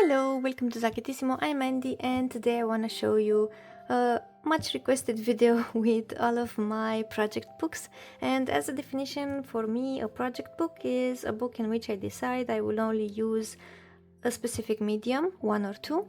Hello, welcome to Zaketissimo. I'm Andy and today I want to show you a much requested video with all of my project books. And as a definition for me, a project book is a book in which I decide I will only use a specific medium, one or two.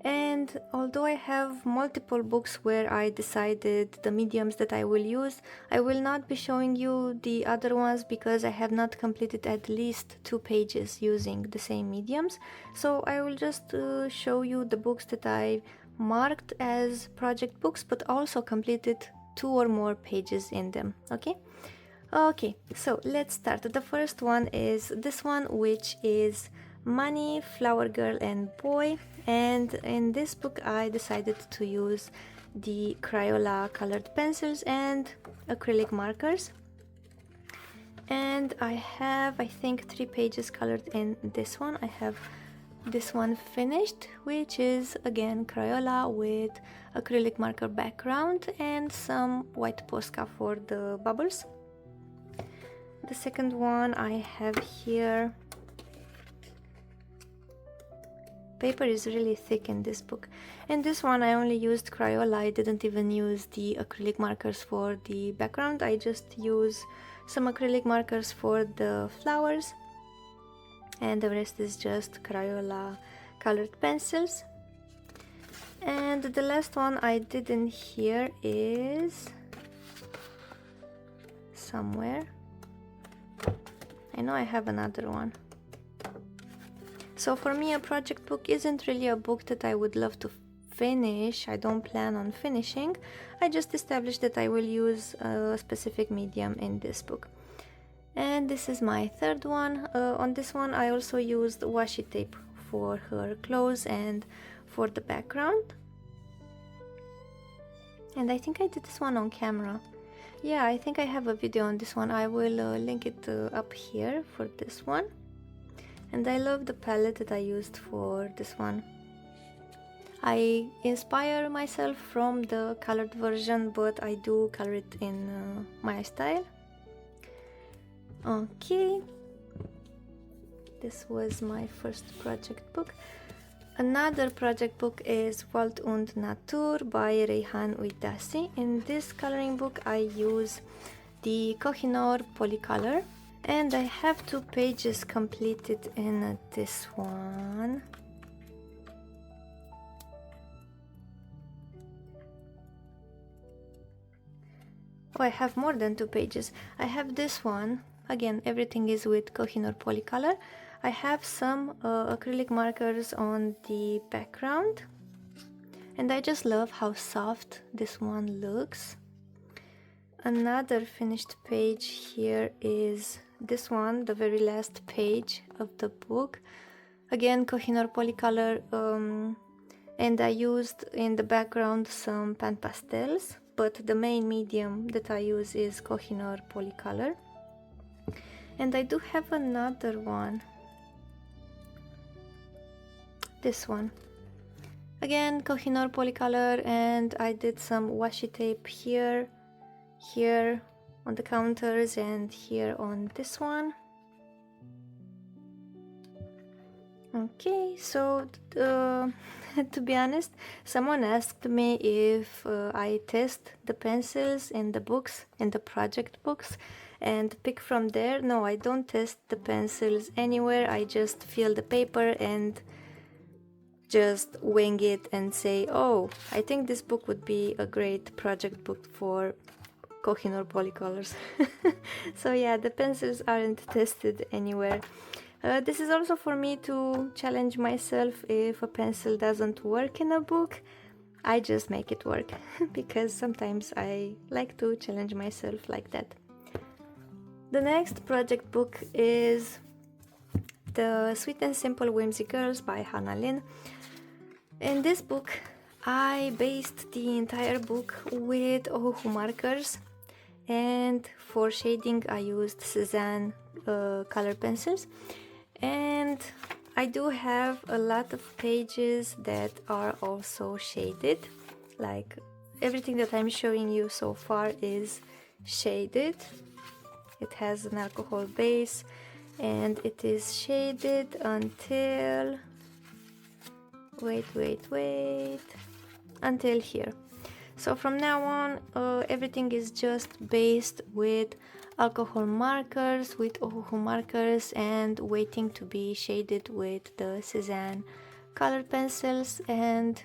And although I have multiple books where I decided the mediums that I will use, I will not be showing you the other ones because I have not completed at least 2 pages using the same mediums. So I will just show you the books that I marked as project books, but also completed 2 or more pages in them, okay? Okay, so let's start. The first one is this one, which is Money, Flower Girl and Boy, and in this book I decided to use the Crayola colored pencils and acrylic markers, and I have, I think, 3 pages colored in this one. I have this one finished, which is again Crayola with acrylic marker background and some white Posca for the bubbles. The second one I have here. Paper is really thick in this book, and this one I only used Crayola. I didn't even use the acrylic markers for the background. I just use some acrylic markers for the flowers, and the rest is just Crayola colored pencils. And the last one I did in here is somewhere. I know I have another one. So for me, a project book isn't really a book that I would love to finish. I don't plan on finishing. I just established that I will use a specific medium in this book. And this is my third one. On this one I also used washi tape for her clothes and for the background. And I think I did this one on camera. Yeah, I think I have a video on this one. I will link it up here for this one. And I love the palette that I used for this one. I inspire myself from the colored version, but I do color it in my style. Okay, this was my first project book. Another project book is Wald und Natur by Rahanasi. In this coloring book I use the Kohinoor Polycolor. And I have 2 pages completed in this one. Oh, I have more than 2 pages. I have this one. Again, everything is with Kohinoor Polycolor. I have some acrylic markers on the background. And I just love how soft this one looks. Another finished page here is this one, the very last page of the book. Again, Kohinoor Polycolor, and I used in the background some pan pastels, but the main medium that I use is Kohinoor Polycolor. And I do have another one. This one. Again, Kohinoor Polycolor, and I did some washi tape here on the counters and here on this one. Okay, so to be honest, someone asked me if I test the pencils in the books, in the project books, and pick from there. No, I don't test the pencils anywhere. I just feel the paper and just wing it and say, oh, I think this book would be a great project book for Kohinoor Polycolors. So yeah, the pencils aren't tested anywhere. This is also for me to challenge myself. If a pencil doesn't work in a book, I just make it work because sometimes I like to challenge myself like that. The next project book is The Sweet and Simple Whimsy Girls by Hannah Lynn. In this book, I based the entire book with Ohuhu markers, and for shading I used Cezanne color pencils. And I do have a lot of pages that are also shaded, like everything that I'm showing you so far is shaded. It has an alcohol base and it is shaded until wait until here. So from now on, everything is just based with alcohol markers, with ohuhu markers, and waiting to be shaded with the Cezanne colored pencils. And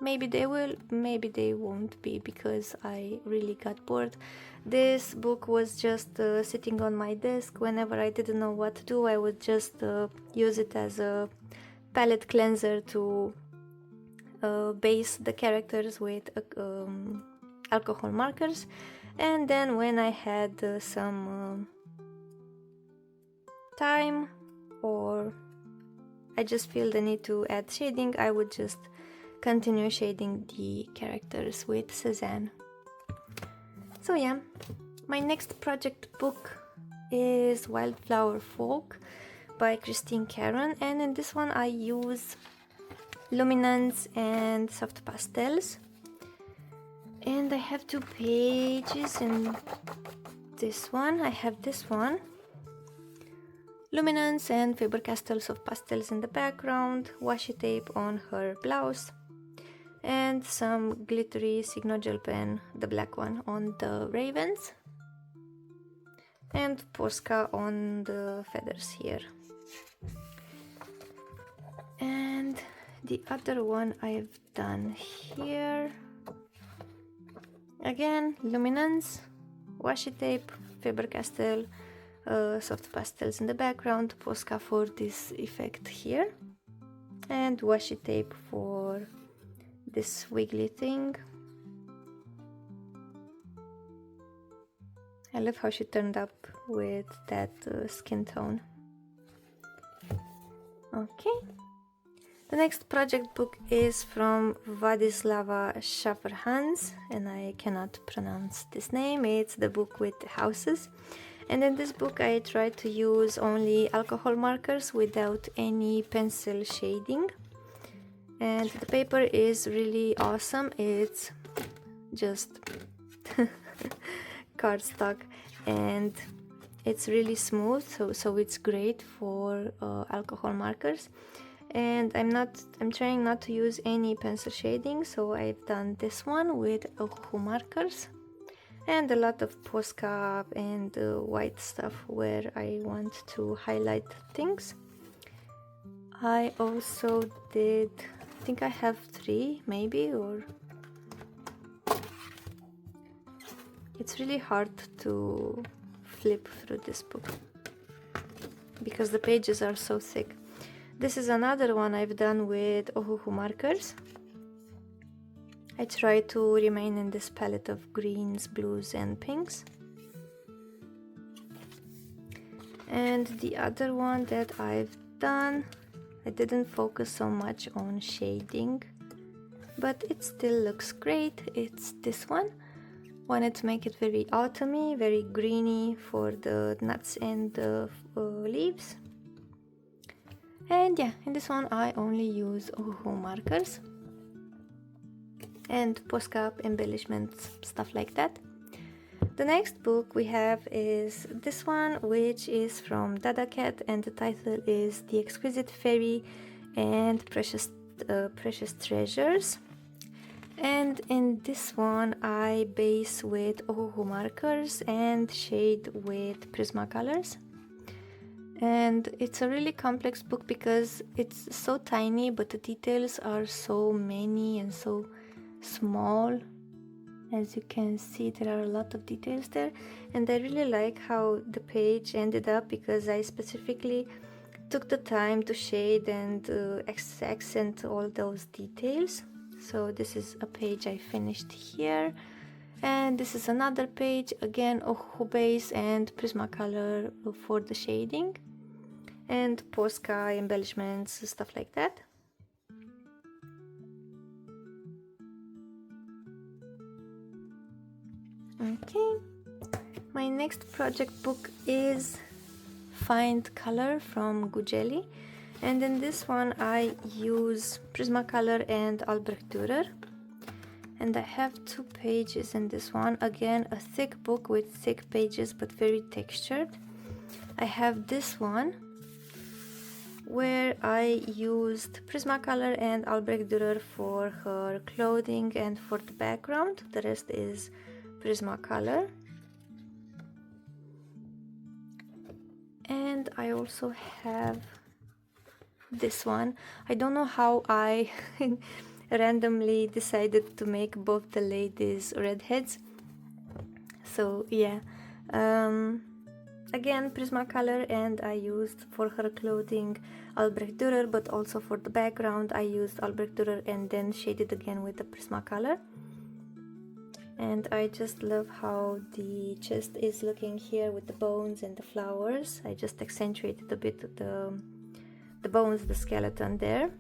maybe they will, maybe they won't be, because I really got bored. This book was just sitting on my desk. Whenever I didn't know what to do, I would just use it as a palette cleanser to base the characters with alcohol markers. And then when I had some time, or I just feel the need to add shading, I would just continue shading the characters with Cezanne. So yeah, my next project book is Wildflower Folk by Christine Caron, and in this one I use luminance and soft pastels, and I have 2 pages in this one. I have this one, luminance and Faber-Castell soft pastels in the background, washi tape on her blouse, and some glittery Signo gel pen, the black one, on the ravens, and Posca on the feathers here. And the other one I've done here, again, luminance, washi tape, Faber-Castell soft pastels in the background, Posca for this effect here, and washi tape for this wiggly thing. I love how she turned up with that skin tone. Okay. The next project book is from Vadis Lava Shafferhans, and I cannot pronounce this name. It's the book with the houses. And in this book I tried to use only alcohol markers without any pencil shading. And the paper is really awesome. It's just cardstock, and it's really smooth, so it's great for alcohol markers. And I'm trying not to use any pencil shading, so I've done this one with ohuhu markers and a lot of Posca and white stuff where I want to highlight things. I also did, I think I have 3 maybe, or it's really hard to flip through this book because the pages are so thick. This is another one I've done with ohuhu markers. I try to remain in this palette of greens, blues and pinks. And the other one that I've done, I didn't focus so much on shading, but it still looks great. It's this one. Wanted to make it very autumny, very greeny for the nuts and the leaves. And yeah, in this one I only use ohuhu markers and Posca embellishments, stuff like that. The next book we have is this one, which is from Dada Cat, and the title is The Exquisite Fairy and Precious Treasures. And in this one I base with ohuhu markers and shade with Prismacolors. And it's a really complex book because it's so tiny, but the details are so many and so small. As you can see, there are a lot of details there, and I really like how the page ended up because I specifically took the time to shade and accent all those details. So this is a page I finished here, and this is another page, again ohuhu base and Prismacolor for the shading, and Posca embellishments, stuff like that. Okay, my next project book is Find Color from Gujelli, and in this one I use Prismacolor and Albrecht Dürer, and I have 2 pages in this one. Again, a thick book with thick pages but very textured. I have this one where I used Prismacolor and Albrecht Dürer for her clothing and for the background. The rest is Prismacolor. And I also have this one. I don't know how I randomly decided to make both the ladies redheads. So yeah, again Prismacolor, and I used for her clothing Albrecht Dürer, but also for the background I used Albrecht Dürer and then shaded again with the Prismacolor. And I just love how the chest is looking here with the bones and the flowers. I just accentuated a bit the bones, the skeleton there.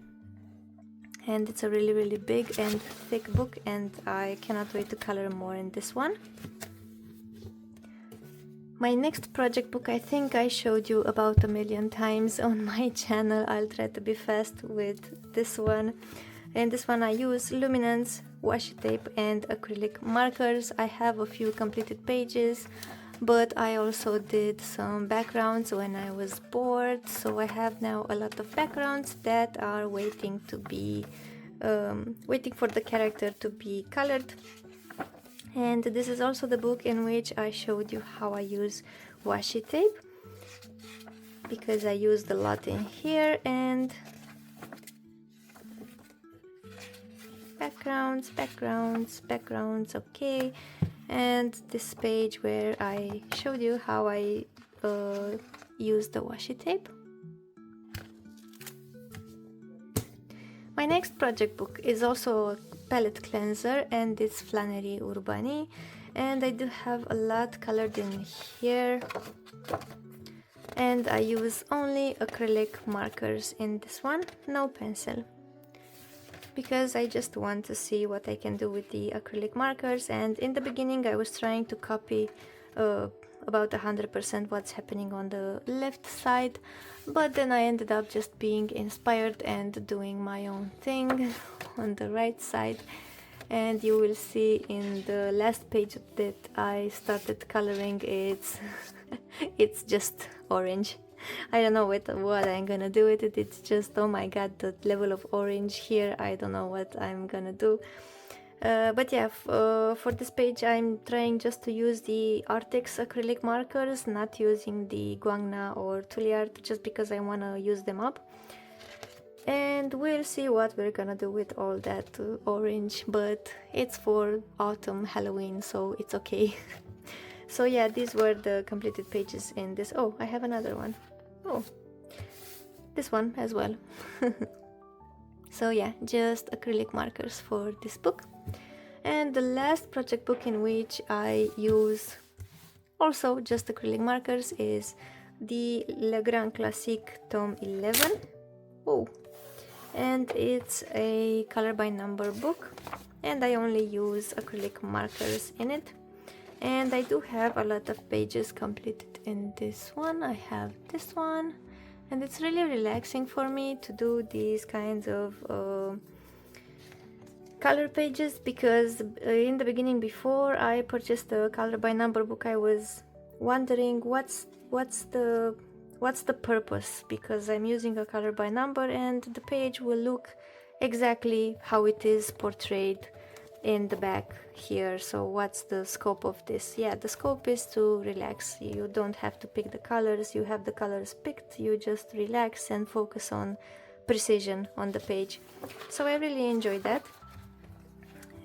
And it's a really big and thick book, and I cannot wait to color more in this one. My next project book I think I showed you about 1,000,000 times on my channel. I'll try to be fast with this one. And this one I use luminance, washi tape and acrylic markers. I have a few completed pages, but I also did some backgrounds when I was bored, so I have now a lot of backgrounds that are waiting to be waiting for the character to be colored. And this is also the book in which I showed you how I use washi tape, because I used a lot in here. And backgrounds, okay. And this page where I showed you how I use the washi tape. My next project book is also a palette cleanser, and it's Flannery Urbani, and I do have a lot colored in here, and I use only acrylic markers in this one, no pencil, because I just want to see what I can do with the acrylic markers. And in the beginning I was trying to copy about 100% what's happening on the left side, but then I ended up just being inspired and doing my own thing on the right side. And you will see in the last page that I started coloring, it's just orange. I don't know what I'm gonna do with it. It's just, oh my god, the level of orange here, I don't know what I'm gonna do. But yeah, for this page I'm trying just to use the Artex acrylic markers, not using the Guangna or Tuliart, just because I want to use them up. And we'll see what we're gonna do with all that orange, but it's for autumn Halloween, so it's okay. So yeah, these were the completed pages in this. Oh, I have another one. Oh, this one as well. So yeah, just acrylic markers for this book. And the last project book in which I use also just acrylic markers is the Le Grand Classique tome 11. Oh, and it's a color by number book, and I only use acrylic markers in it. And I do have a lot of pages completed in this one. I have this one, and it's really relaxing for me to do these kinds of color pages, because in the beginning, before I purchased the color by number book, I was wondering what's the purpose, because I'm using a color by number and the page will look exactly how it is portrayed in the back here. So what's the scope of this? Yeah, the scope is to relax. You don't have to pick the colors, you have the colors picked, you just relax and focus on precision on the page. So I really enjoyed that.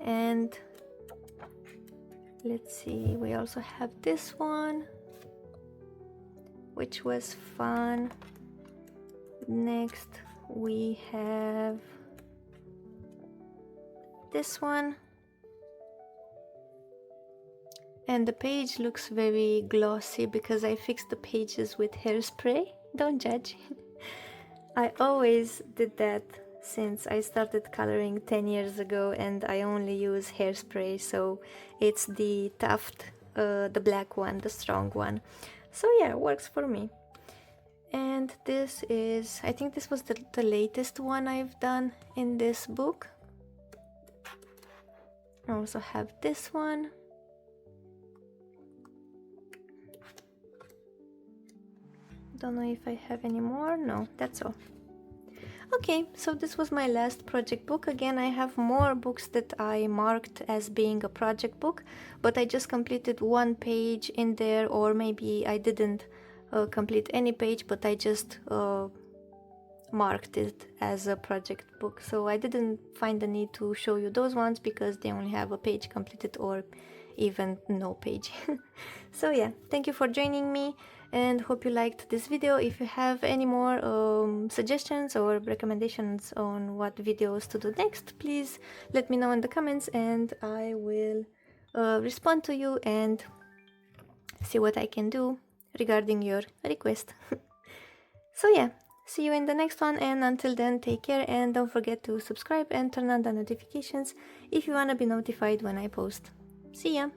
And let's see, we also have this one, which was fun. Next we have this one, and the page looks very glossy because I fixed the pages with hairspray. Don't judge. I always did that since I started coloring 10 years ago, and I only use hairspray, so it's the Tuft, the black one, the strong one. So yeah, it works for me. And this is, I think this was the latest one I've done in this book. I also have this one. Don't know if I have any more. No, that's all. Okay, so this was my last project book. Again, I have more books that I marked as being a project book, but I just completed one page in there, or maybe I didn't complete any page, but I just marked it as a project book. So I didn't find the need to show you those ones because they only have a page completed or even no page. So yeah, thank you for joining me and hope you liked this video. If you have any more suggestions or recommendations on what videos to do next, please let me know in the comments and I will respond to you and see what I can do regarding your request. So yeah, see you in the next one, and until then, take care and don't forget to subscribe and turn on the notifications if you wanna be notified when I post. See ya!